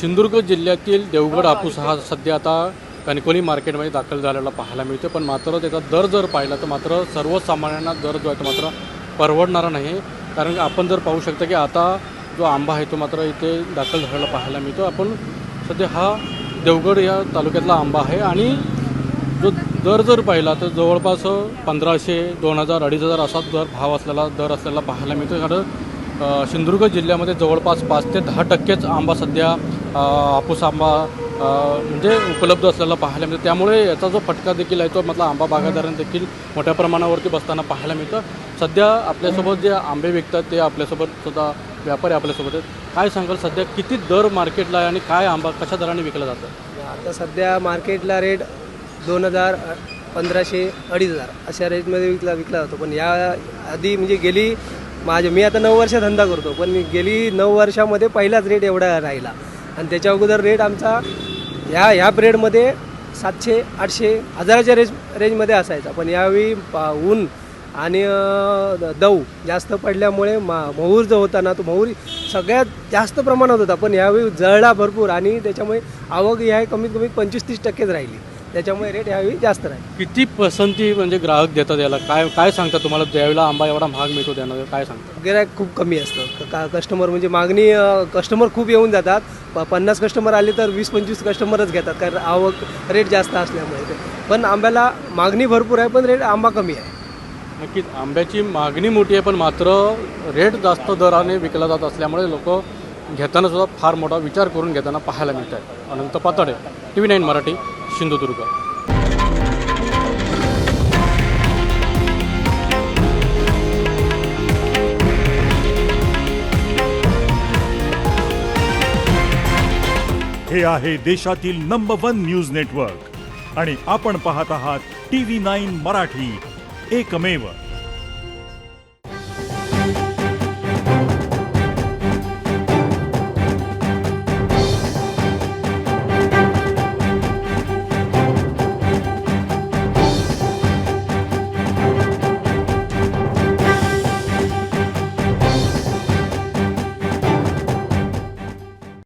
सिंधुदुर्ग जिल्ह्यातील देवगड हापूस हा सध्या आता कणकवली मार्केटमध्ये दाखल झालेला पाहायला मिळतो, पण मात्र त्याचा दर जर पाहिला तर मात्र सर्वसामान्यांना दर जो आहे तो मात्र परवडणारा नाही. कारण आपण जर पाहू शकता की आता जो आंबा आहे तो मात्र इथे दाखल झालेला पाहायला मिळतो. आपण सध्या हा देवगड या तालुक्यातला आंबा आहे आणि जो दर जर पाहिला तर जवळपास 1500, 2000, 2500 असा भाव असलेला पाहायला मिळतो. कारण सिंधुदुर्ग जिल्ह्यामध्ये जवळपास 5 ते 10% आंबा सध्या हापूस आंबा म्हणजे उपलब्ध असलेला पाहायला मिळतो. त्यामुळे याचा जो फटका देखील आहे तो मतलब आंबा बागायतदारांना देखील मोठ्या प्रमाणावरती बसताना पाहायला मिळतं. सध्या आपल्यासोबत जे आंबे विकतात ते आपल्यासोबत सुद्धा व्यापारी आपल्यासोबत आहेत. काय सांगाल सध्या किती दर मार्केटला आहे आणि काय आंबा कशा दराने विकला जातं? आता सध्या मार्केटला रेट 2000, 1500, 2500 अशा रेटमध्ये विकला जातो. पण या आधी म्हणजे मी आता 9 वर्ष धंदा करतो, पण गेली 9 वर्षामध्ये पहिलाच रेट एवढा राहिला. आणि त्याच्या अगोदर रेट आमचा ह्या पिरियडमध्ये 700, 800, 1000च्या रेंजमध्ये असायचा. पण यावेळी ऊन आणि दव जास्त पडल्यामुळे मोहूर जो होता ना तो मोहूर सगळ्यात जास्त प्रमाणात होता, पण यावेळी जळला भरपूर आणि त्याच्यामुळे आवक ही आहे कमीत कमी 25-30% राहिली. त्याच्यामुळे रेट यावेळी जास्त राहील. किती पसंती म्हणजे ग्राहक देतात याला? काय सांगतात तुम्हाला ज्यावेळेला आंबा एवढा महाग मिळतो त्यानं काय सांगतात? गिऱ्हाईक खूप कमी असतं. कस्टमर म्हणजे मागणी कस्टमर खूप येऊन जातात. 50 कस्टमर आले तर 20-25 कस्टमरच घेतात, कारण आवक रेट जास्त असल्यामुळे. पण आंब्याला मागणी भरपूर आहे, पण रेट आंबा कमी आहे. नक्कीच आंब्याची मागणी मोठी आहे, पण मात्र रेट जास्त दराने विकला जात असल्यामुळे लोक घेताना सुद्धा फार मोठा विचार करून घेताना पाहायला मिळत आहे. अनंत पातळे, TV9 मराठी, सिंधुदुर्ग. हे आहे देशातील नंबर 1 न्यूज नेटवर्क आणि आपण पाहत आहात TV9 मराठी, एकमेव.